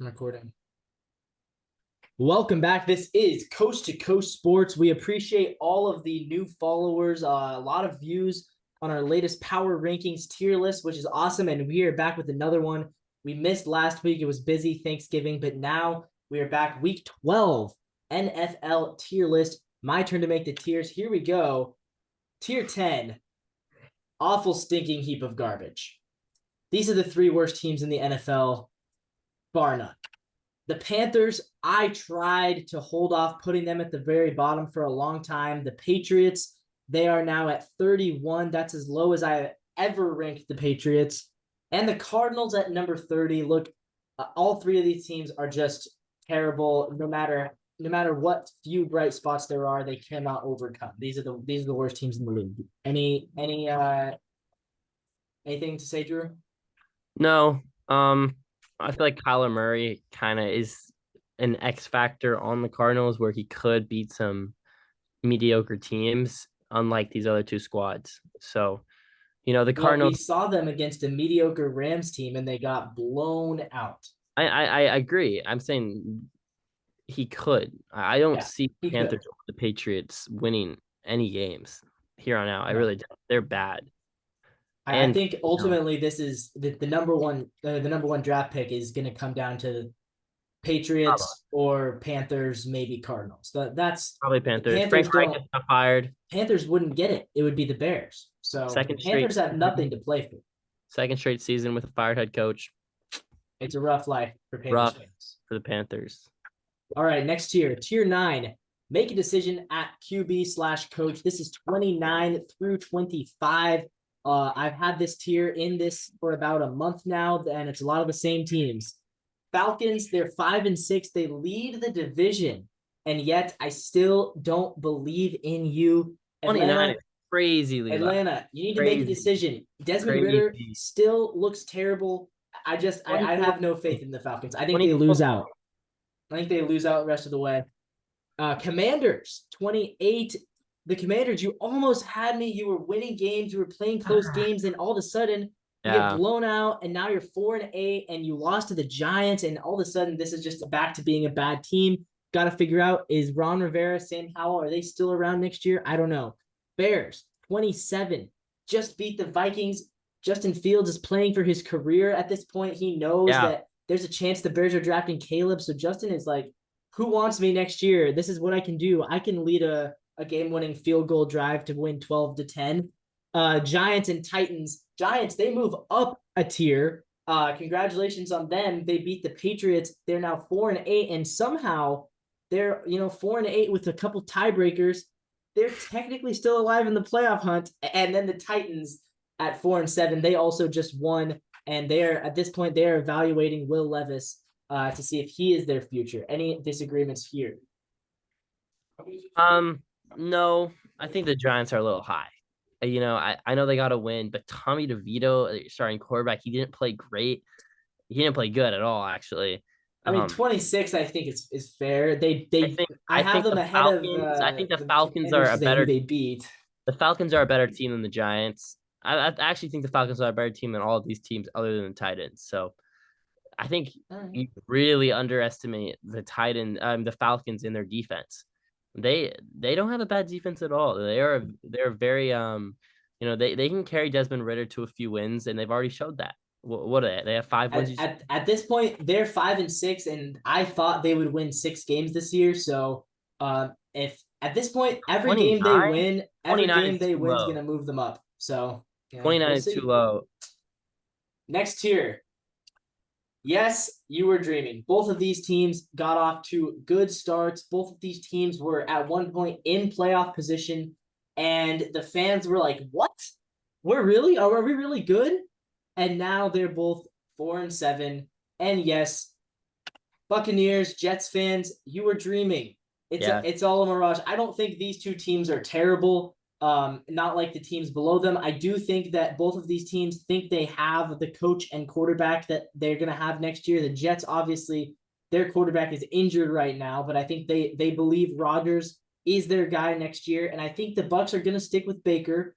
I'm recording. Welcome back. This is Coast to Coast Sports. We appreciate all of the new followers, a lot of views on our latest power rankings tier list, which is awesome. And we are back with another one. We missed last week. It was busy Thanksgiving, but now we are back. Week 12 NFL tier list. My turn to make the tiers. Here we go. Tier 10. Awful stinking heap of garbage. These are the three worst teams in the NFL, bar none. The Panthers, I tried to hold off putting them at the very bottom for a long time. The Patriots, they are now at 31. That's as low as I ever ranked the Patriots. And the Cardinals at number 30. Look, all three of these teams are just terrible. No matter what few bright spots there are, they cannot overcome. These are the worst teams in the league. Anything to say, Drew? No. I feel like Kyler Murray kind of is an X factor on the Cardinals where he could beat some mediocre teams, unlike these other two squads. So, the Well, we Cardinals, saw them against a mediocre Rams team and they got blown out. I agree. I'm saying he could. I don't Yeah, see he Panthers could. or the Patriots winning any games here on out. I No. really don't. They're bad. I And, think ultimately this is the number one draft pick is going to come down to probably, Patriots or Panthers, maybe Cardinals. That's probably the Panthers. Panthers Frank Reich don't. got fired. Panthers wouldn't get it. It would be the Bears. So the Second straight Panthers have nothing to play for. second straight season with a fired head coach. It's a rough life for Panthers Rough fans. for the Panthers. All right, next tier 9. Make a decision at QB/coach. This is 29 through 25. I've had this tier in this for about a month now, and it's a lot of the same teams. Falcons, they're 5-6. They lead the division, and yet I still don't believe in you. 29 Atlanta, is crazy, Levi. Atlanta, you need to make a Crazy. decision. Desmond Ritter Crazy. still looks terrible. I 24. have no faith in the Falcons. I think they 24. lose out. I think they lose out the rest of the way. Commanders, 28. The Commanders, you almost had me. You were winning games. You were playing close games. And all of a sudden, you get Yeah. blown out. And now you're 4-8. And you lost to the Giants. And all of a sudden, this is just back to being a bad team. Got to figure out, is Ron Rivera, Sam Howell, are they still around next year? I don't know. Bears, 27. Just beat the Vikings. Justin Fields is playing for his career at this point. He knows Yeah. that there's a chance the Bears are drafting Caleb. So Justin is like, who wants me next year? This is what I can do. I can lead a game-winning field goal drive to win 12-10. Giants and Titans. Giants, they move up a tier. Congratulations on them. They beat the Patriots. They're now 4-8, and somehow they're 4-8 with a couple tiebreakers. They're technically still alive in the playoff hunt. And then the Titans at 4-7, they also just won, and they're at this point they are evaluating Will Levis to see if he is their future. Any disagreements here? No, I think the Giants are a little high. I know they got to win, but Tommy DeVito, starting quarterback, he didn't play great. He didn't play good at all, actually. I mean, 26, I think is fair. I think I I have think them the ahead of Falcons. I think the the Falcons are Commanders a because who better. they beat. The Falcons are a better team than the Giants. I actually think the Falcons are a better team than all of these teams, other than the Titans. So I think Right. you really underestimate the Falcons in their defense. They don't have a bad defense at all. They're very they can carry Desmond Ritter to a few wins, and they've already showed that. What are they? They have 5 wins. At this point, they're 5-6, and I thought they would win 6 games this year. So, if at this point every game they 29. win, every 29 game is they too win is low. gonna move them up. So, 29 we'll is too see. low. Next tier. Yes, you were dreaming. Both of these teams got off to good starts. Both of these teams were at one point in playoff position, and the fans were like, "What? Are we really good?" And now they're both 4-7. And yes, Buccaneers, Jets fans, you were dreaming. Yeah. It's all a mirage. I don't think these two teams are terrible. Not like the teams below them. I do think that both of these teams think they have the coach and quarterback that they're gonna have next year. The Jets, obviously, their quarterback is injured right now, but I think they believe Rodgers is their guy next year, and I think the Bucs are gonna stick with Baker.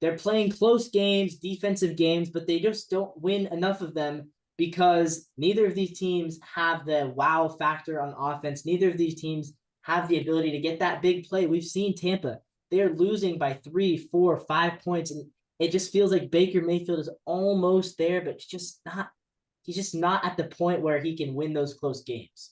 They're playing close games, defensive games, but they just don't win enough of them because neither of these teams have the wow factor on offense. Neither of these teams have the ability to get that big play. We've seen Tampa. They're losing by 3, 4, 5 points. And it just feels like Baker Mayfield is almost there, but he's just not at the point where he can win those close games.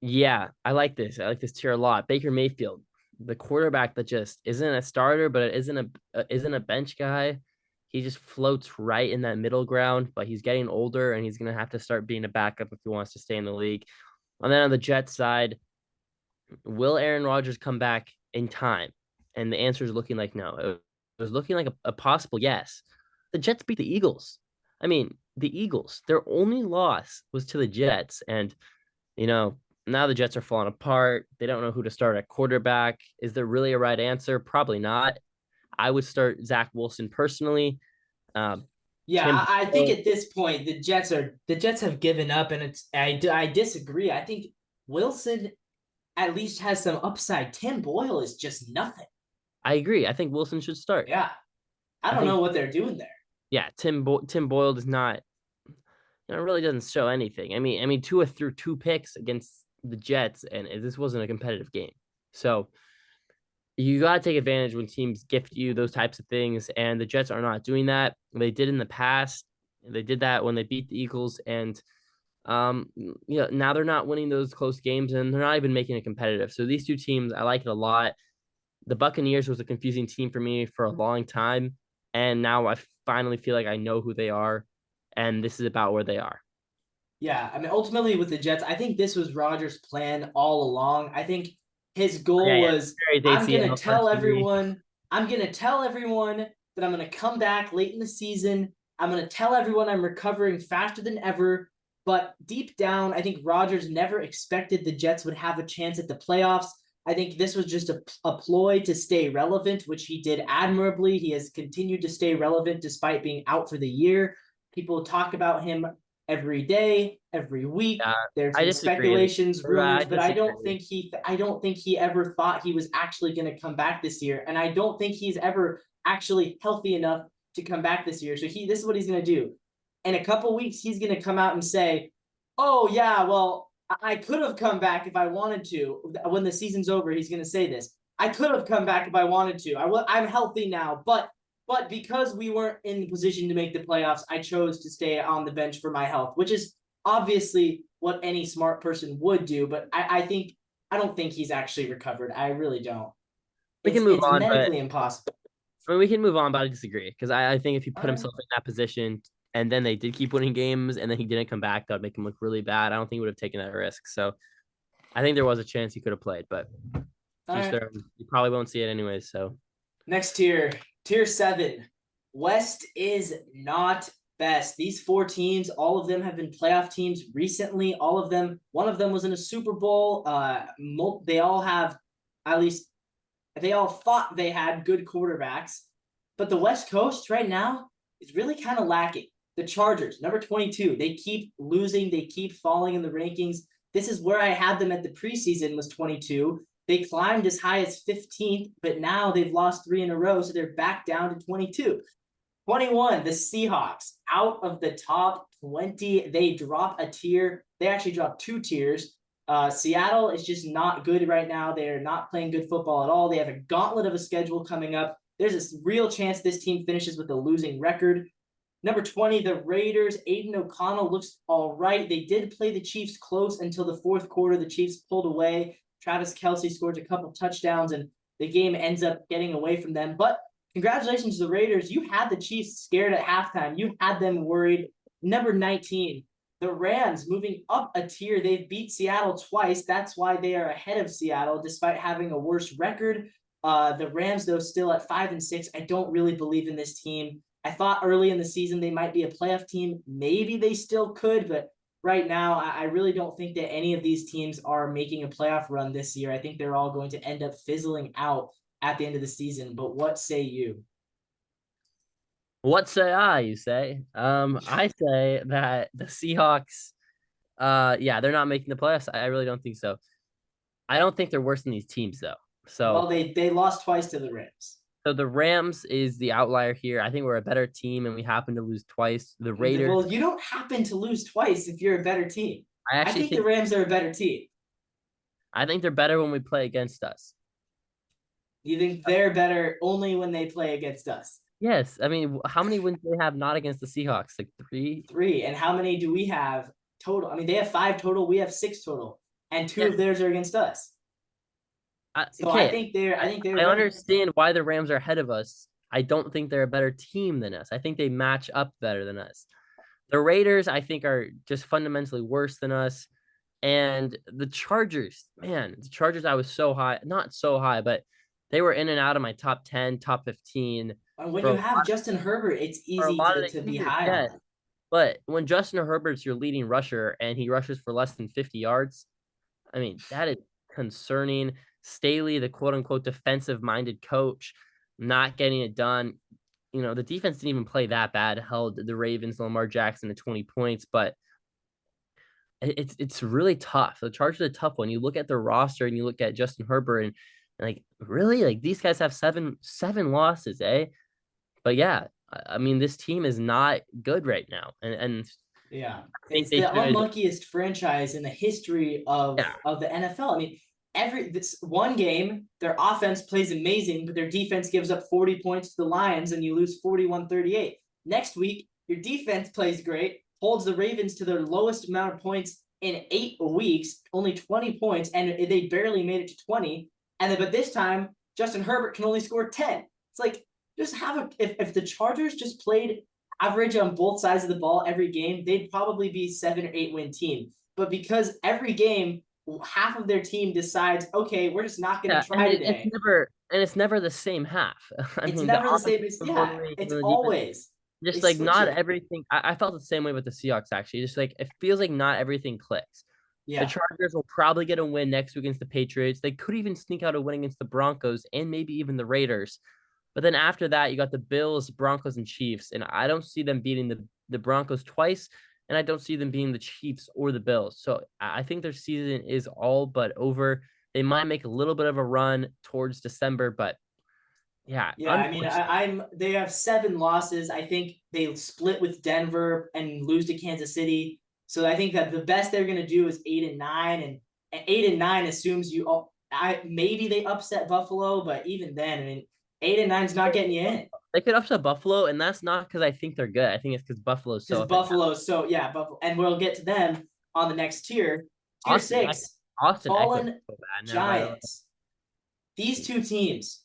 Yeah, I like this. I like this tier a lot. Baker Mayfield, the quarterback that just isn't a starter, but it isn't a bench guy. He just floats right in that middle ground, but he's getting older and he's gonna have to start being a backup if he wants to stay in the league. And then on the Jets side, will Aaron Rodgers come back in time? And the answer is looking like no. It was looking like a possible yes. The Jets beat the Eagles. I mean, the Eagles, their only loss was to the Jets. And, you know, now the Jets are falling apart. They don't know who to start at quarterback. Is there really a right answer? Probably not. I would start Zach Wilson personally. Yeah, Tim I think at this point the Jets have given up, and I disagree. I think Wilson at least has some upside. Tim Boyle is just nothing. I agree. I think Wilson should start. Yeah, I I don't think, know what they're doing there. yeah, Tim Boyle does not, really doesn't show anything. I mean, Tua threw 2 picks against the Jets, and this wasn't a competitive game. So you got to take advantage when teams gift you those types of things, and the Jets are not doing that. They did in the past. They did that when they beat the Eagles, and now they're not winning those close games, and they're not even making it competitive. So these two teams, I like it a lot. The Buccaneers was a confusing team for me for a long time, and now I finally feel like I know who they are, and this is about where they are. Yeah, I mean, ultimately with the Jets, I think this was Rodgers' plan all along. I think his goal Yeah, was, Very ACL first degree. I'm gonna tell everyone that I'm gonna come back late in the season. I'm gonna tell everyone I'm recovering faster than ever. But deep down, I think Rodgers never expected the Jets would have a chance at the playoffs. I think this was just a ploy to stay relevant, which he did admirably. He has continued to stay relevant despite being out for the year. People talk about him every day, every week. Uh, There's I been disagree. speculations, I rumors, but disagree. I don't think he ever thought he was actually going to come back this year, and I don't think he's ever actually healthy enough to come back this year. So this is what he's going to do. In a couple weeks, he's going to come out and say, "Oh yeah, well, I could have come back if I wanted to." When the season's over, he's going to say this. I could have come back if I wanted to. I'm healthy now, but because we weren't in the position to make the playoffs, I chose to stay on the bench for my health, which is obviously what any smart person would do. But I don't think he's actually recovered. I really don't. We can move It's on, but medically impossible. I mean, we can move on, but I disagree because I think if he All put right. himself in that position and then they did keep winning games and then he didn't come back, that would make him look really bad. I don't think he would have taken that risk. So I think there was a chance he could have played, but All just right. there, you probably won't see it anyways. So Next tier 7. West is not best. These 4 teams, all of them have been playoff teams recently. All of them, one of them was in a Super Bowl. They all have, at least, they all thought they had good quarterbacks. But the West Coast right now is really kind of lacking. The Chargers, number 22, they keep losing. They keep falling in the rankings. This is where I had them at the preseason, was 22. They climbed as high as 15th, but now they've lost 3 in a row, so they're back down to 22. 21, the Seahawks, out of the top 20. They drop a tier. They actually drop 2 tiers. Seattle is just not good right now. They're not playing good football at all. They have a gauntlet of a schedule coming up. There's a real chance this team finishes with a losing record. Number 20, the Raiders. Aiden O'Connell looks all right. They did play the Chiefs close until the fourth quarter. The Chiefs pulled away. Travis Kelce scored a couple touchdowns, and the game ends up getting away from them. But congratulations to the Raiders. You had the Chiefs scared at halftime. You had them worried. Number 19, the Rams moving up a tier. They've beat Seattle twice. That's why they are ahead of Seattle, despite having a worse record. The Rams, though, still at 5-6. I don't really believe in this team. I thought early in the season they might be a playoff team. Maybe they still could, but right now I really don't think that any of these teams are making a playoff run this year. I think they're all going to end up fizzling out at the end of the season. But what say you? what say I, you say? I say that the Seahawks, yeah, they're not making the playoffs. I really don't think so. I don't think they're worse than these teams though. Well, So they lost twice to the Rams. So the Rams is the outlier here. I think we're a better team, and we happen to lose twice. The Raiders, Well, you don't happen to lose twice if you're a better team. I I actually think the think Rams are a better team. I think they're better when we play against us. You think they're better only when they play against us? Yes, I mean, how many wins do they have not against the Seahawks? Like three. Three. And how many do we have total? I mean, they have 5 total. We have 6 total, and 2 Yeah. of theirs are against us. So I Okay, think they're. I think they're. I better. understand why the Rams are ahead of us. I don't think they're a better team than us. I think they match up better than us. The Raiders, I think, are just fundamentally worse than us. And the Chargers, man, the Chargers, I was so high, not so high, but they were in and out of my top 10, top 15 When for you a have Justin Herbert, it's for a easy lot of to the be years. high Yes. on. But when Justin Herbert's your leading rusher and he rushes for less than 50 yards, I mean, that is concerning. Staley, the quote unquote defensive minded coach, not getting it done. The defense didn't even play that bad, held the Ravens, Lamar Jackson to 20 points, but it's really tough. The Chargers are a tough one. You look at their roster and you look at Justin Herbert and like really like these guys have seven losses, eh? But yeah, I mean this team is not good right now. And Yeah, I think it's they the should. unluckiest franchise in the history of Yeah. the NFL. I mean, this one game, their offense plays amazing, but their defense gives up 40 points to the Lions, and you lose 41-38. Next week, your defense plays great, holds the Ravens to their lowest amount of points in 8 weeks, only 20 points, and they barely made it to 20. And then, but this time, Justin Herbert can only score 10. It's like just if the Chargers just played average on both sides of the ball every game, they'd probably be 7 or 8 win team. But because every game, half of their team decides, okay, we're just not going to try today. It's never the same half. I It's mean, the never the same. offense Yeah, one way and it's the defense. always they Just like switch not it. everything. I felt the same way with the Seahawks actually. Just like it feels like not everything clicks. The Yeah, Chargers will probably get a win next week against the Patriots. They could even sneak out a win against the Broncos and maybe even the Raiders. But then after that, you got the Bills, Broncos, and Chiefs. And I don't see them beating the Broncos twice. And I don't see them beating the Chiefs or the Bills. So I think their season is all but over. They might make a little bit of a run towards December, but yeah, yeah. I mean, unfortunately. I'm. They have 7 losses. I think they split with Denver and lose to Kansas City. So I think that the best they're going to do is 8-9, and 8-9 assumes you. I maybe they upset Buffalo, but even then, I mean, 8-9 is not getting you in. They could upset Buffalo, and that's not because I think they're good. I think it's because Buffalo's so Because up and down. Buffalo, so yeah, Buffalo, and we'll get to them on the next tier. Tier Austin, six, Austin Eckler fallen so bad now. Giants. These two teams,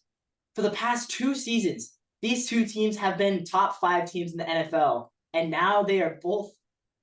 for the past 2 seasons, these two teams have been top 5 teams in the NFL, and now they are both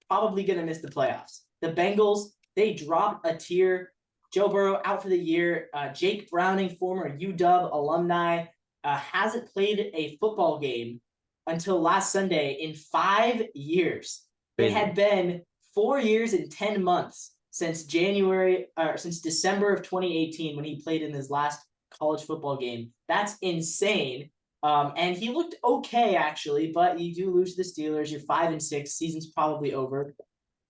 probably going to miss the playoffs. The Bengals, they dropped a tier. Joe Burrow out for the year. Jake Browning, former UW alumni, hasn't played a football game until last Sunday in 5 years. It had been 4 years and 10 months since December of 2018 when he played in his last college football game. That's insane. And he looked okay actually, but you do lose to the Steelers. You're 5-6. Season's probably over.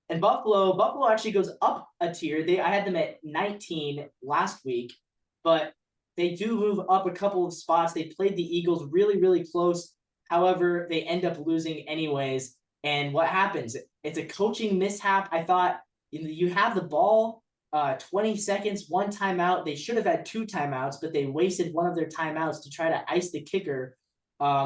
And Buffalo actually goes up a tier. I had them at 19 last week, but they do move up a couple of spots. They played the Eagles really, really close. However, they end up losing anyways. And what happens? It's a coaching mishap. I thought you have the ball, 20 seconds, 1 timeout. They should have had 2 timeouts, but they wasted one of their timeouts to try to ice the kicker,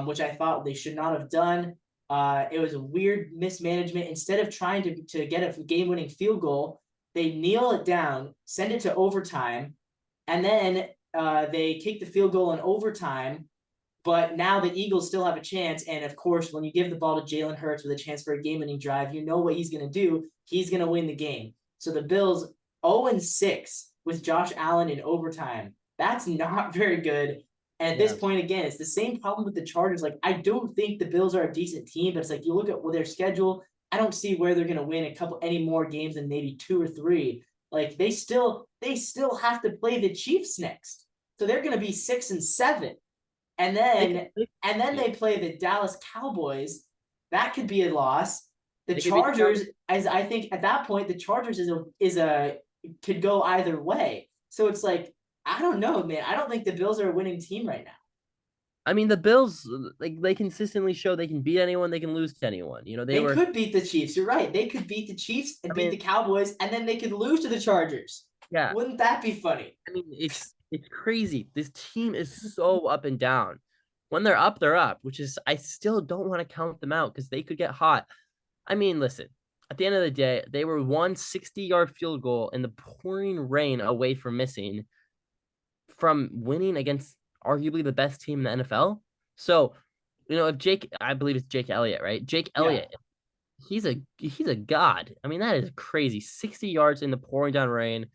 which I thought they should not have done. It was a weird mismanagement. Instead of trying to get a game-winning field goal, they kneel it down, send it to overtime, and then they kick the field goal in overtime. But now the Eagles still have a chance. And of course, when you give the ball to Jalen Hurts with a chance for a game-winning drive, you know what he's going to do. He's going to win the game. So the Bills 0-6 with Josh Allen in overtime. That's not very good. And at this point, again, it's the same problem with the Chargers. Like, I don't think the Bills are a decent team, but it's like you look at their schedule. I don't see where they're going to win any more games than maybe 2 or 3. Like they still have to play the Chiefs next, so they're going to be 6-7, and then they play the Dallas Cowboys. That could be a loss. The Chargers, as I think at that point, the Chargers could go either way. So it's like, I don't know, man. I don't think the Bills are a winning team right now. I mean, the Bills, like they consistently show they can beat anyone, they can lose to anyone. They They were. could beat the Chiefs. You're right. They could beat the Chiefs and I beat mean, the Cowboys, and then they could lose to the Chargers. yeah. Wouldn't that be funny? I mean, it's crazy. This team is so up and down. When they're up, which is I still don't want to count them out because they could get hot. I mean, listen, at the end of the day, they were one 60-yard field goal in the pouring rain away from missing from winning against arguably the best team in the NFL. So, if I believe it's Jake Elliott, right? Jake Yeah. Elliott, he's a god. I mean, that is crazy. 60 yards in the pouring down rain.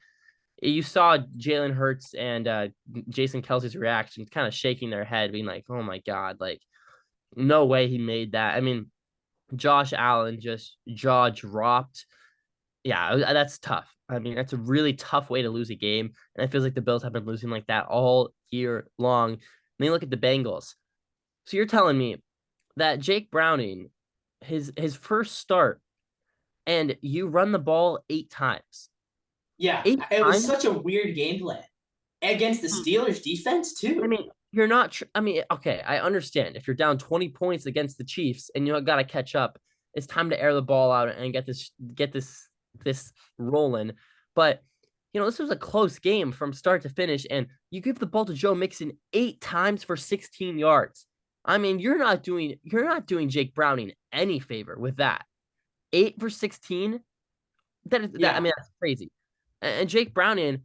You saw Jalen Hurts and Jason Kelsey's reaction, kind of shaking their head, being like, "Oh my god, like no way he made that." I mean, Josh Allen just jaw dropped. Yeah, that's tough. I mean, that's a really tough way to lose a game, and it feels like the Bills have been losing like that all year long. And then you look at the Bengals. So you're telling me that Jake Browning, his first start, and you run the ball 8 times. Yeah. Eight It was times? such a weird game plan against the Steelers defense, I too. mean, you're not. I mean, okay, I understand if you're down 20 points against the Chiefs and you got to catch up. It's time to air the ball out and get this rolling. But this was a close game from start to finish, and you give the ball to Joe Mixon 8 times for 16 yards. I mean, you're not doing Jake Browning any favor with that. 8 for 16. I Yeah. mean, that's crazy. And Jake Browning,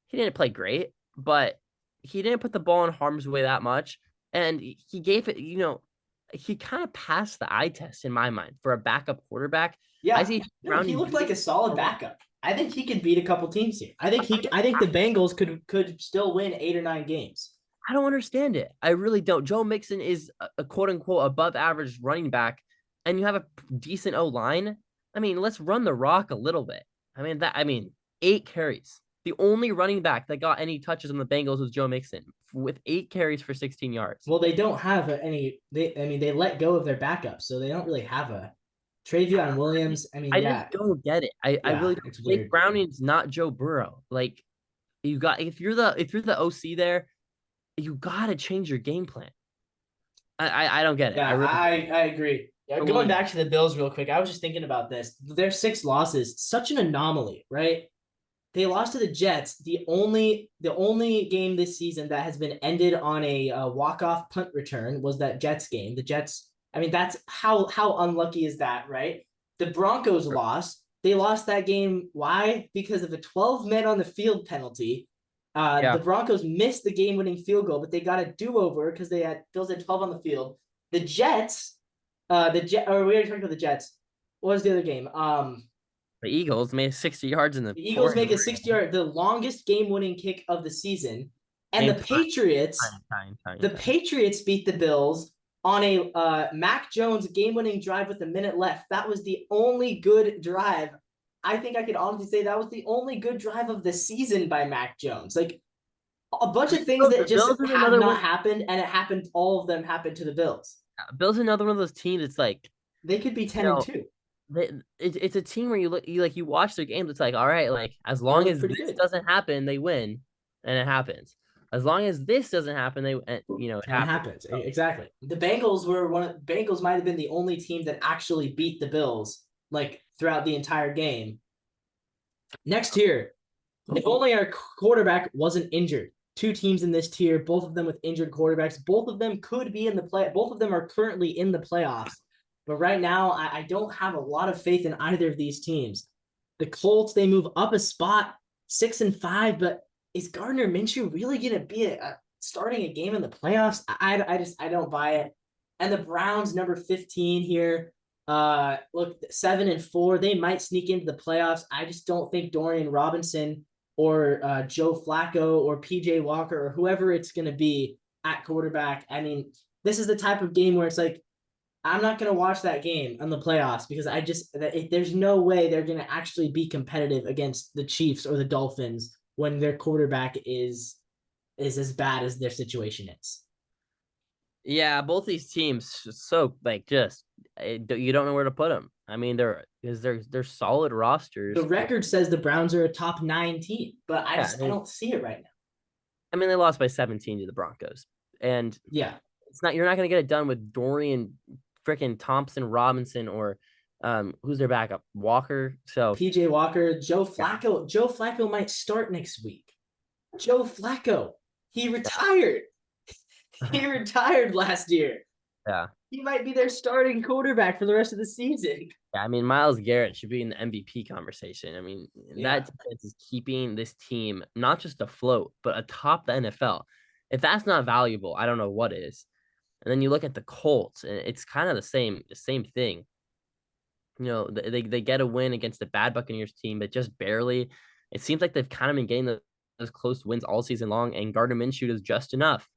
he didn't play great, but he didn't put the ball in harm's way that much. And he gave it, he kind of passed the eye test in my mind for a backup quarterback. I Yeah. see No, he Browning looked like a solid doing. backup. I think he could beat a couple teams here. I think the Bengals could still win 8 or 9 games. I don't understand it. I really don't. Joe Mixon is a quote unquote above average running back, and you have a decent O line. I mean, let's run the rock a little bit. I mean, 8 carries. The only running back that got any touches on the Bengals was Joe Mixon with 8 carries for 16 yards. Well, they don't have any. They let go of their backups, so they don't really have a Travion Williams. I mean, I just yeah, don't get it. I yeah, really don't. it's Jake weird. Browning's not Joe Burrow. Like if you're the OC there, you gotta change your game plan. I don't get it. Yeah, I really I agree. Yeah, I going really back to the Bills real quick, I was just thinking about this. Their 6 losses, such an anomaly, right? They lost to the Jets, the only game this season that has been ended on a walk-off punt return was that Jets game. The Jets, I mean, that's how unlucky is that, right? The Broncos lost. They lost that game. Why? Because of a 12 men on the field penalty. yeah. The Broncos missed the game-winning field goal, but they got a do-over because Bills had 12 on the field. The Jets, or we already talked about the Jets. What was the other game? The Eagles made 60 yards in the The Eagles pouring make a rain. 60-yard, the longest game-winning kick of the season, and Game the Patriots, the time. Patriots beat the Bills on a Mac Jones game-winning drive with a minute left. That was the only good drive. I think I could honestly say that was the only good drive of the season by Mac Jones. Like a bunch of things The that just Bills is have another not one. happened, and it happened. All of them happened to the Bills. Bills is another one of those teams. It's like They could be you 10-2. it's a team where you watch their games. It's like, all right, like as They long look as pretty this good. doesn't happen, they win, and it happens. As long as this doesn't happen, it And it happens. happens. Exactly. The Bengals might have been the only team that actually beat the Bills like throughout the entire game. Next tier. If only our quarterback wasn't injured. 2 teams in this tier, both of them with injured quarterbacks. Both of them could be in the play. Both of them are currently in the playoffs. But right now, I don't have a lot of faith in either of these teams. The Colts, they move up a spot, 6-5, but is Gardner Minshew really going to be starting a game in the playoffs? I don't buy it. And the Browns, number 15 here. Look, 7-4. They might sneak into the playoffs. I just don't think Dorian Robinson or Joe Flacco or PJ Walker or whoever it's going to be at quarterback. I mean, this is the type of game where it's like, I'm not going to watch that game in the playoffs because there's no way they're going to actually be competitive against the Chiefs or the Dolphins when their quarterback is as bad as their situation is. Yeah, both these teams so like just you don't know where to put them. I mean, they're solid rosters. The record says the Browns are a top 9 team, but I Yeah, don't see it right now. I mean, they lost by 17 to the Broncos, and Yeah. You're not gonna get it done with Dorian freaking Thompson Robinson or who's their backup? Walker. So PJ Walker, Joe yeah, Flacco. Joe Flacco might start next week. Joe Flacco. He retired. He retired last year. yeah. He might be their starting quarterback for the rest of the season. Yeah, I mean, Miles Garrett should be in the MVP conversation. I mean, Yeah. that defense is keeping this team not just afloat, but atop the NFL. If that's not valuable, I don't know what is. And then you look at the Colts, and it's kind of the same thing. You know, they get a win against the bad Buccaneers team, but just barely. It seems like they've kind of been getting those close wins all season long, and Gardner Minshew is just enough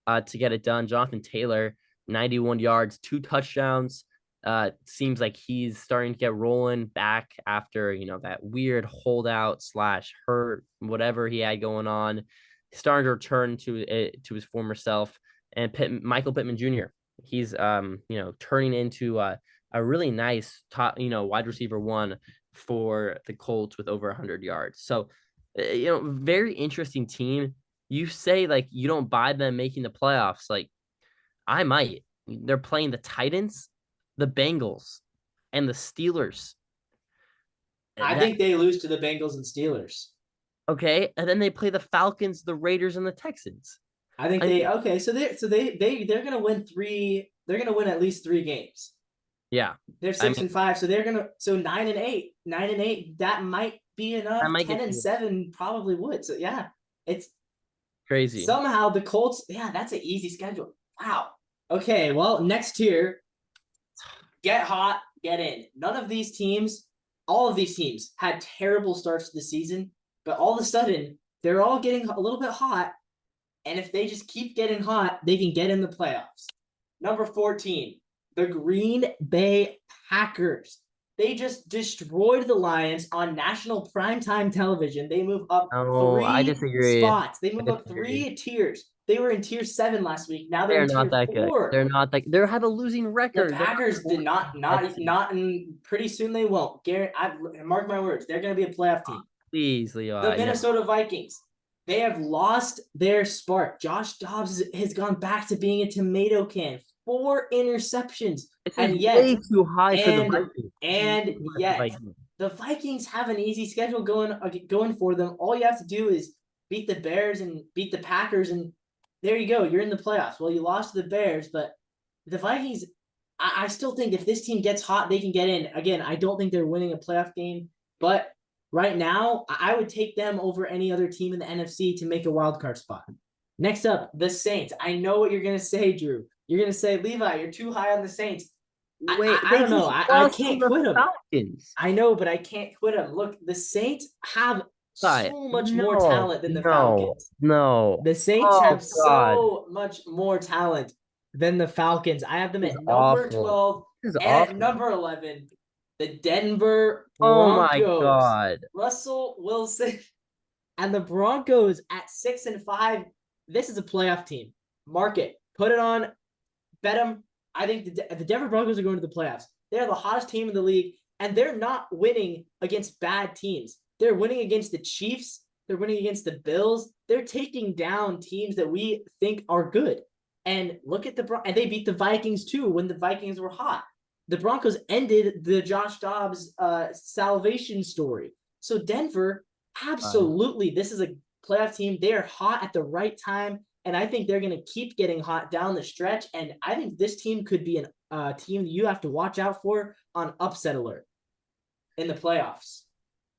to get it done. Jonathan Taylor, 91 yards, 2 touchdowns. Seems like he's starting to get rolling back after, that weird holdout slash hurt, whatever he had going on. Starting to return to his former self. And Michael Pittman Jr. He's turning into a really nice top, wide receiver one for the Colts with over 100 yards. So, very interesting team. You say like you don't buy them making the playoffs. Like I might. They're playing the Titans, the Bengals, and the Steelers. I That think they lose to the Bengals and Steelers. okay, and then they play the Falcons, the Raiders, and the Texans. I think I they mean, okay, so they're gonna win three. They're gonna win at least 3 games. yeah. They're I six mean, and five, so they're gonna so 9 and 8. 9 and 8, that might be I enough. might Ten get and you seven probably would. So yeah, it's crazy. somehow the Colts. Yeah, that's an easy schedule. Wow. Okay, well, next tier, get hot, get in. None of these teams, all of these teams had terrible starts to the season, but all of a sudden they're all getting a little bit hot. And if they just keep getting hot, they can get in the playoffs. Number 14, the Green Bay Packers. They just destroyed the Lions on national primetime television. They move up Oh, I 3 spots. disagree. They I move up disagree. 3 tiers. They were in tier 7 last week. Now they're They're in not tier that good. 4. They have a losing The record. They're Packers did not Let's not see. not in pretty soon they won't. Garrett, I mark my words. They're going to be a playoff team. Please, The Levi. No. Minnesota Vikings. They have lost their spark. Josh Dobbs has gone back to being a tomato can. 4 interceptions. This is And way yet, too high for the and Vikings. and The yet, Vikings. the Vikings have an easy schedule going for them. All you have to do is beat the Bears and beat the Packers, and there you go. You're in the playoffs. Well, you lost to the Bears, but the Vikings, I still think if this team gets hot, they can get in. Again, I don't think they're winning a playoff game, but right now, I would take them over any other team in the NFC to make a wild card spot. Next up, the Saints. I know what you're gonna say, Drew. You're gonna say, Levi, you're too high on the Saints. Wait, I they don't know. just I lost to can't the quit them. Falcons. I know, but I can't quit them. Look, the Saints have God, so much more no, talent than the no, Falcons. no. The Saints Oh have God, so much more talent than the Falcons. I have them this is at number awful. 12 This is and at awful. number 11, the Denver Oh my Broncos. God. Russell Wilson and the Broncos at 6 and 5. This is a playoff team. Mark it. Put it on. Bet them. I think the Denver Broncos are going to the playoffs. They're the hottest team in the league, and they're not winning against bad teams. They're winning against the Chiefs. They're winning against the Bills. They're taking down teams that we think are good. And look at and they beat the Vikings too when the Vikings were hot. The Broncos ended the Josh Dobbs salvation story. So Denver, absolutely, this is a playoff team. They are hot at the right time, and I think they're going to keep getting hot down the stretch. And I think this team could be a team you have to watch out for on upset alert in the playoffs.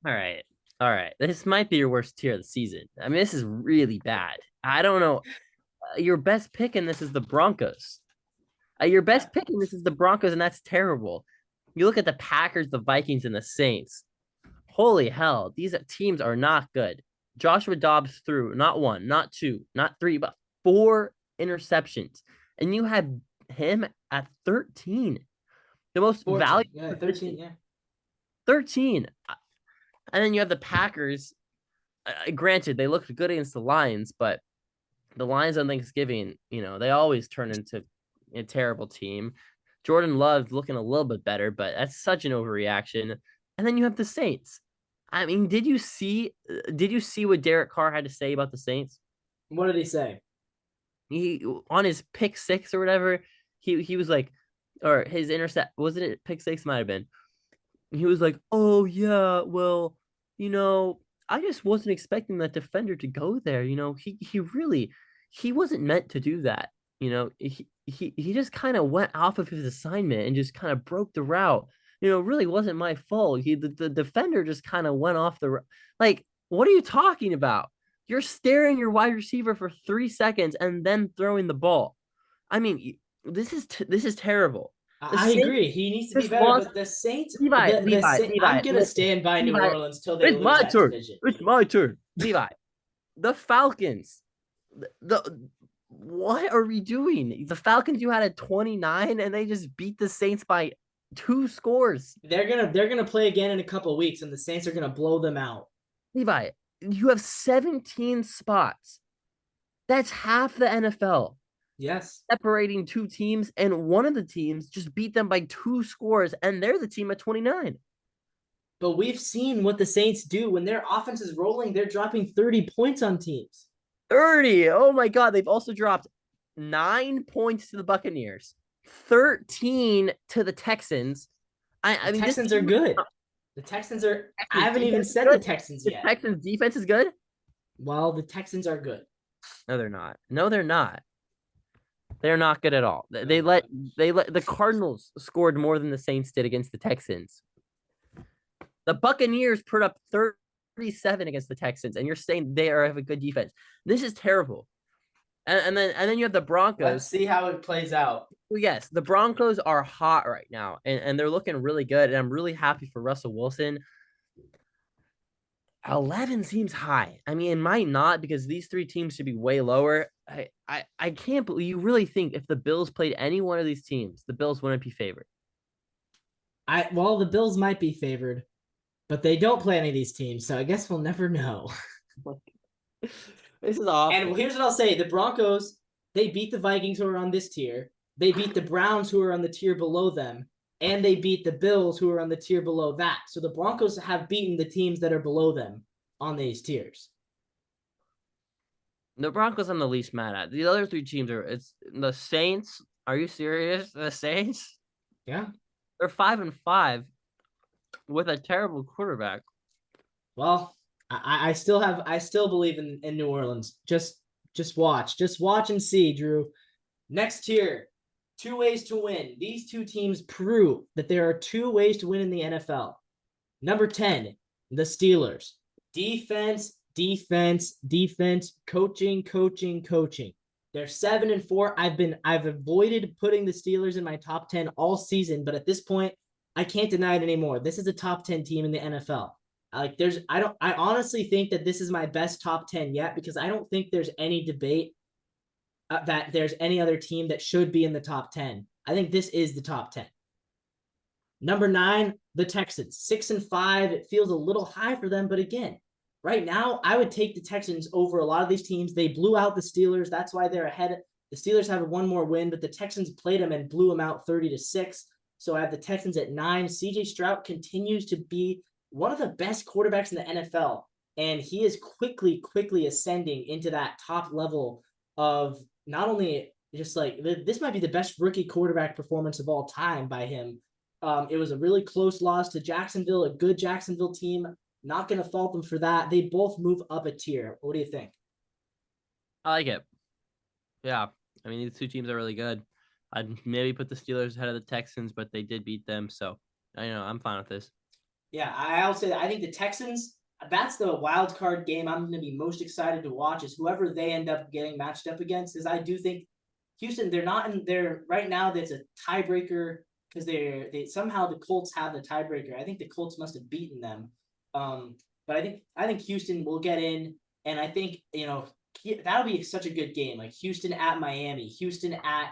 All right. All right. This might be your worst tier of the season. I mean, this is really bad. I don't know. Your best pick in this is the Broncos. Your best pick in this is the Broncos, and that's terrible. You look at the Packers, the Vikings, and the Saints. Holy hell, these teams are not good. Joshua Dobbs threw not one, not two, not three, but 4 interceptions. And you had him at 13. The most 14, valuable yeah, 13, position. yeah. 13. And then you have the Packers. Granted, they looked good against the Lions, but the Lions on Thanksgiving, they always turn into a terrible team. Jordan Love's looking a little bit better, but that's such an overreaction. And then you have the Saints. I mean, did you see what Derek Carr had to say about the Saints? What did he say? he on his pick six or whatever, he was like, or his intercept, wasn't it pick six? Might have been. He was like, "Oh yeah, well, you know, I just wasn't expecting that defender to go there. You know, he really he wasn't meant to do that. You know, he just kind of went off of his assignment and just kind of broke the route. You know, it really wasn't my fault. The defender just kind of went off the like. What are you talking about? You're staring your wide receiver for 3 seconds and then throwing the ball. I mean, this is terrible. The I Saints agree. He needs to be just better, lost but the Saints, Levi, I'm Levi, gonna listen, stand by New Levi, Orleans till they it's lose my that turn. division. It's my turn. Levi, the Falcons, what are we doing? The Falcons, you had a 29 and they just beat the Saints by 2 scores. They're gonna play again in a couple of weeks, and the Saints are gonna blow them out. Levi, you have 17 spots. That's half the NFL Yes, separating two teams, and one of the teams just beat them by 2 scores, and they're the team at 29. but we've seen what the Saints do when their offense is rolling. They're dropping 30 points on teams. 30. Oh my God. They've also dropped 9 points to the Buccaneers, 13 to the Texans. The I mean, this Texans are team, good. The Texans are. I Texans haven't even defense is said the good. Texans The yet. Texans defense is good. Well, the Texans are good. No, they're not. No, they're not. They're not good at all. No, They let the Cardinals scored more than the Saints did against the Texans. The Buccaneers put up 37 against the Texans, and you're saying they have a good defense. This is terrible. And then you have the Broncos. Let's see how it plays out. Well, yes, the Broncos are hot right now, and they're looking really good. And I'm really happy for Russell Wilson. 11 seems high. I mean, it might not because these three teams should be way lower. I can't believe you really think if the Bills played any one of these teams, the Bills wouldn't be favored. Well, the Bills might be favored, but they don't play any of these teams, so I guess we'll never know. This is awful. And here's what I'll say: the Broncos, they beat the Vikings, who are on this tier. They beat the Browns, who are on the tier below them, and they beat the Bills, who are on the tier below that. So the Broncos have beaten the teams that are below them on these tiers. The Broncos I'm the least mad at. The other three teams it's the Saints. Are you serious? The Saints? Yeah. They're 5-5 with a terrible quarterback. Well, I still believe in New Orleans. Just watch and see, Drew. Next tier, 2 ways to win. These two teams prove that there are 2 ways to win in the NFL. Number 10, the Steelers. Defense, defense, defense, coaching, coaching, coaching. They're 7-4. I've avoided putting the Steelers in my top 10 all season, but at this point, I can't deny it anymore. This is a top 10 team in the NFL. I honestly think that this is my best top 10 yet because I don't think there's any debate that there's any other team that should be in the top 10. I think this is the top 10. Number 9, the Texans, 6-5. It feels a little high for them, but again, right now I would take the Texans over a lot of these teams. They blew out the Steelers. That's why they're ahead. The Steelers have one more win, but the Texans played them and blew them out 30-6. So I have the Texans at 9. CJ Stroud continues to be one of the best quarterbacks in the NFL, and he is quickly ascending into that top level of not only just like this might be the best rookie quarterback performance of all time by him. It was a really close loss to Jacksonville, a good Jacksonville team. Not going to fault them for that. They both move up a tier. What do you think? I like it. Yeah. I mean, these two teams are really good. I'd maybe put the Steelers ahead of the Texans, but they did beat them. So, I'm fine with this. Yeah, I'll say that. I think the Texans, that's the wild card game I'm going to be most excited to watch is whoever they end up getting matched up against. Because I do think Houston, they're not in there right now. That's a tiebreaker because they somehow the Colts have the tiebreaker. I think the Colts must have beaten them. But I think Houston will get in, and I think that'll be such a good game. Like Houston at Miami, Houston at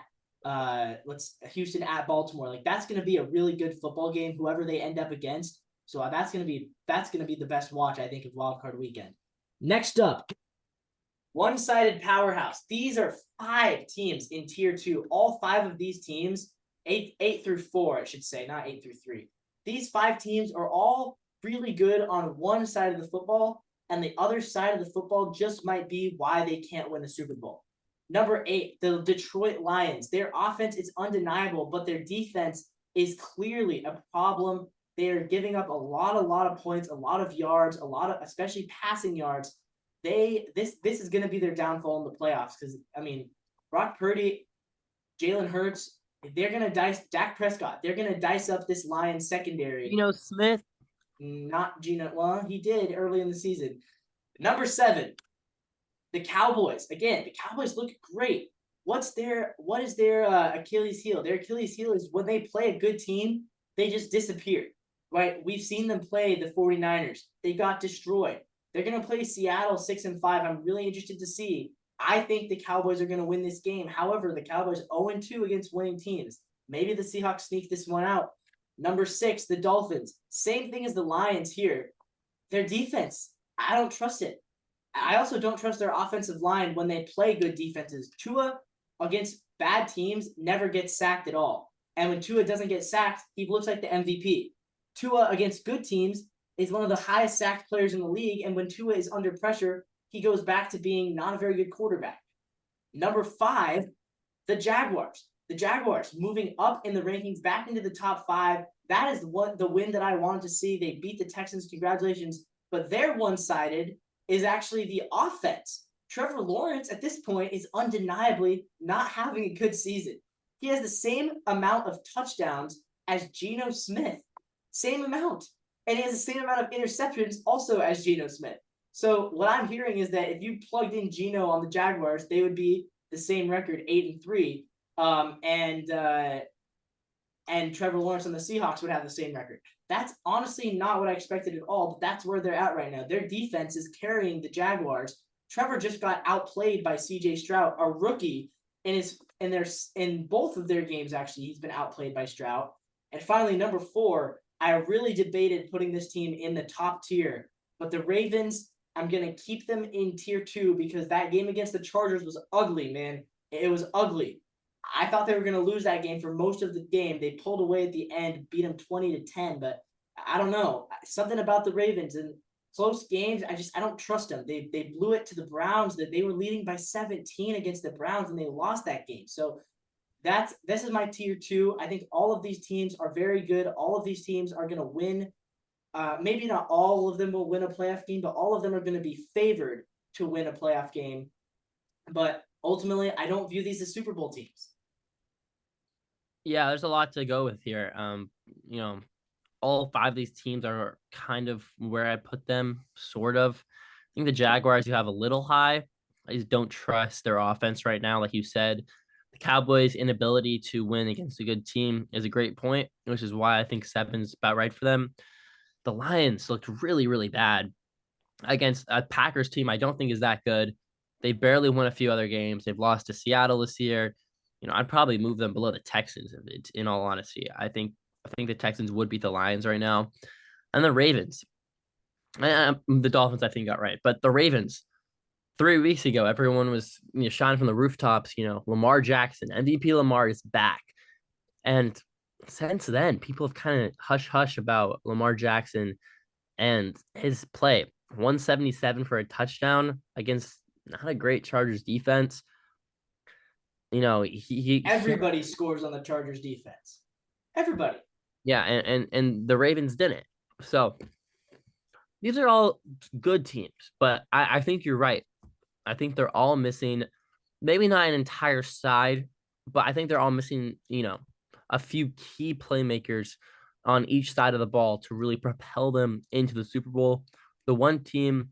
Baltimore. Like that's going to be a really good football game. Whoever they end up against. So that's gonna be the best watch, I think, of Wild Card Weekend. Next up, one-sided powerhouse. These are 5 teams in Tier 2. All 5 of these teams, 8 through 4, I should say, not 8 through 3. These 5 teams are all really good on one side of the football, and the other side of the football just might be why they can't win the Super Bowl. Number 8, the Detroit Lions. Their offense is undeniable, but their defense is clearly a problem. They are giving up a lot of points, a lot of yards, a lot of especially passing yards. This is going to be their downfall in the playoffs because I mean, Brock Purdy, Jalen Hurts, they're going to dice Dak Prescott. They're going to dice up this Lions secondary. Smith. Not Geno. Well, he did early in the season. Number 7, the Cowboys. Again, the Cowboys look great. What is their Achilles heel? Their Achilles heel is when they play a good team, they just disappear. Right? We've seen them play the 49ers. They got destroyed. They're going to play Seattle 6-5. I'm really interested to see. I think the Cowboys are going to win this game. However, the Cowboys 0-2 against winning teams. Maybe the Seahawks sneak this one out. Number 6, the Dolphins. Same thing as the Lions here. Their defense, I don't trust it. I also don't trust their offensive line when they play good defenses. Tua against bad teams never gets sacked at all. And when Tua doesn't get sacked, he looks like the MVP. Tua against good teams is one of the highest sacked players in the league. And when Tua is under pressure, he goes back to being not a very good quarterback. Number 5, the Jaguars. The Jaguars moving up in the rankings back into the top 5. That is the win that I wanted to see. They beat the Texans. Congratulations. But their one-sided is actually the offense. Trevor Lawrence at this point is undeniably not having a good season. He has the same amount of touchdowns as Geno Smith. Same amount. And he has the same amount of interceptions also as Geno Smith. So what I'm hearing is that if you plugged in Geno on the Jaguars, they would be the same record, 8-3. And Trevor Lawrence on the Seahawks would have the same record. That's honestly not what I expected at all, but that's where they're at right now. Their defense is carrying the Jaguars. Trevor just got outplayed by CJ Stroud, a rookie, in both of their games, actually. He's been outplayed by Stroud. And finally, number 4, I really debated putting this team in the top tier, but the Ravens, I'm going to keep them in tier 2 because that game against the Chargers was ugly, man. It was ugly. I thought they were going to lose that game for most of the game. They pulled away at the end, beat them 20-10, but I don't know. Something about the Ravens and close games, I don't trust them. They blew it to the Browns. That they were leading by 17 against the Browns and they lost that game. So this is my tier 2. I think all of these teams are very good. All of these teams are going to win. Maybe not all of them will win a playoff game, but all of them are going to be favored to win a playoff game. But ultimately, I don't view these as Super Bowl teams. Yeah, there's a lot to go with here. All 5 of these teams are kind of where I put them, sort of. I think the Jaguars you have a little high. I just don't trust their offense right now, like you said. The Cowboys' inability to win against a good team is a great point, which is why I think 7's about right for them. The Lions looked really, really bad against a Packers team I don't think is that good. They barely won a few other games. They've lost to Seattle this year. I'd probably move them below the Texans in all honesty. I think the Texans would beat the Lions right now. And the Ravens. The Dolphins, I think, got right. But the Ravens, 3 weeks ago, everyone was shining from the rooftops. Lamar Jackson, MVP Lamar is back. And since then, people have kind of hush about Lamar Jackson and his play. 177 for a touchdown against not a great Chargers defense. Everybody scores on the Chargers defense. Everybody. Yeah, and the Ravens didn't. So these are all good teams, but I think you're right. I think they're all missing, maybe not an entire side, but I think they're all missing, a few key playmakers on each side of the ball to really propel them into the Super Bowl. The one team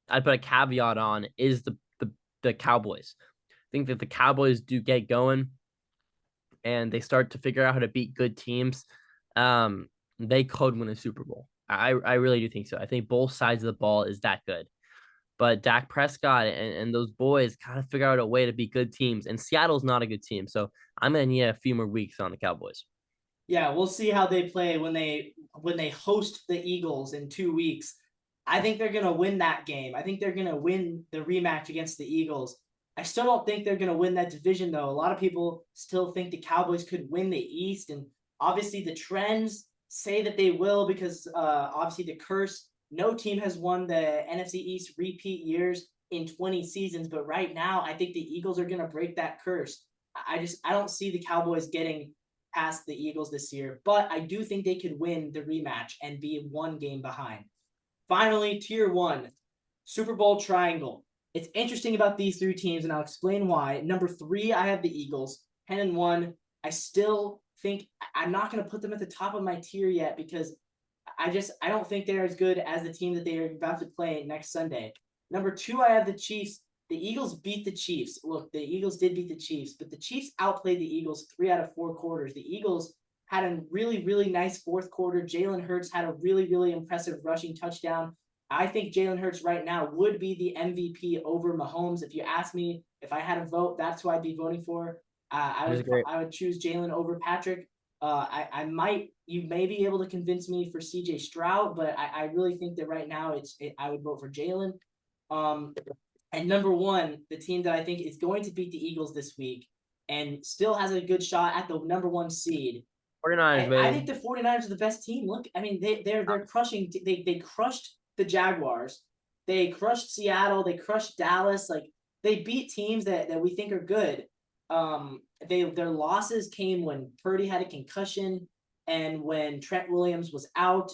I'd put a caveat on is the Cowboys. I think that the Cowboys do get going and they start to figure out how to beat good teams, they could win a Super Bowl. I really do think so. I think both sides of the ball is that good. But Dak Prescott and those boys kind of figure out a way to be good teams. And Seattle's not a good team. So I'm going to need a few more weeks on the Cowboys. Yeah, we'll see how they play when they host the Eagles in 2 weeks. I think they're going to win that game. I think they're going to win the rematch against the Eagles. I still don't think they're going to win that division, though. A lot of people still think the Cowboys could win the East. And obviously the trends say that they will because obviously the curse. No team has won the NFC East repeat years. in 20 seasons, but right now I think the Eagles are going to break that curse. I don't see the Cowboys getting past the Eagles this year, but I do think they could win the rematch and be one game behind. Finally, tier one, Super Bowl triangle. It's interesting about these three teams, and I'll explain why. Number 3, I have the Eagles, 10-1. I still think I'm not going to put them at the top of my tier yet because I don't think they're as good as the team that they are about to play next Sunday. Number 2, I have the Chiefs. The Eagles beat the Chiefs. Look, the Eagles did beat the Chiefs, but the Chiefs outplayed the Eagles 3 out of 4 quarters. The Eagles had a really, really nice fourth quarter. Jalen Hurts had a really, really impressive rushing touchdown. I think Jalen Hurts right now would be the MVP over Mahomes. If you ask me if I had a vote, that's who I'd be voting for. I would choose Jalen over Patrick. You may be able to convince me for CJ Stroud, but I really think that right now I would vote for Jalen. And number 1, the team that I think is going to beat the Eagles this week and still has a good shot at the number 1 seed. 49ers, baby. I think the 49ers are the best team. Look, I mean, they're crushing. They crushed the Jaguars. They crushed Seattle. They crushed Dallas. Like they beat teams that we think are good. Their losses came when Purdy had a concussion and when Trent Williams was out.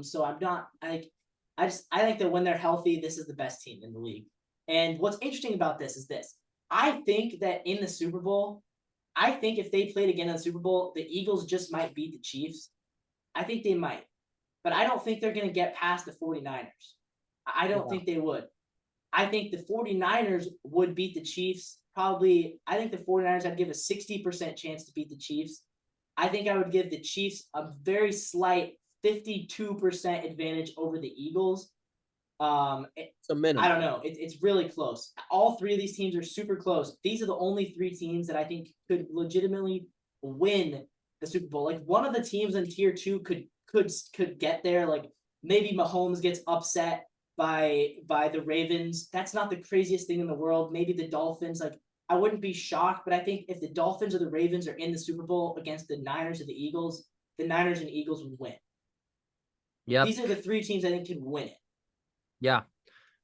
So I'm not like I think that when they're healthy, this is the best team in the league. And what's interesting about this is this. I think that in the Super Bowl, I think if they played again in the Super Bowl, the Eagles just might beat the Chiefs. I think they might. But I don't think they're going to get past the 49ers. I don't think they would. I think the 49ers would beat the Chiefs. Probably, I think the 49ers, I'd give a 60% chance to beat the Chiefs. I think I would give the Chiefs a very slight 52% advantage over the Eagles. It's a minimum. I don't know. It's really close. All 3 of these teams are super close. These are the only 3 teams that I think could legitimately win the Super Bowl. Like one of the teams in tier 2 could get there. Like maybe Mahomes gets upset by the Ravens. That's not the craziest thing in the world. Maybe the Dolphins. Like I wouldn't be shocked, but I think if the Dolphins or the Ravens are in the Super Bowl against the Niners or the Eagles, the Niners and Eagles would win. Yeah. These are the 3 teams I think can win it. Yeah,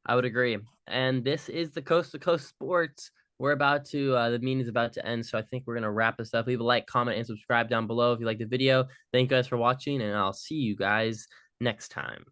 I would agree. And this is the Coast to Coast Sports. We're about to, the meeting is about to end, so I think we're going to wrap this up. Leave a like, comment, and subscribe down below if you like the video. Thank you guys for watching, and I'll see you guys next time.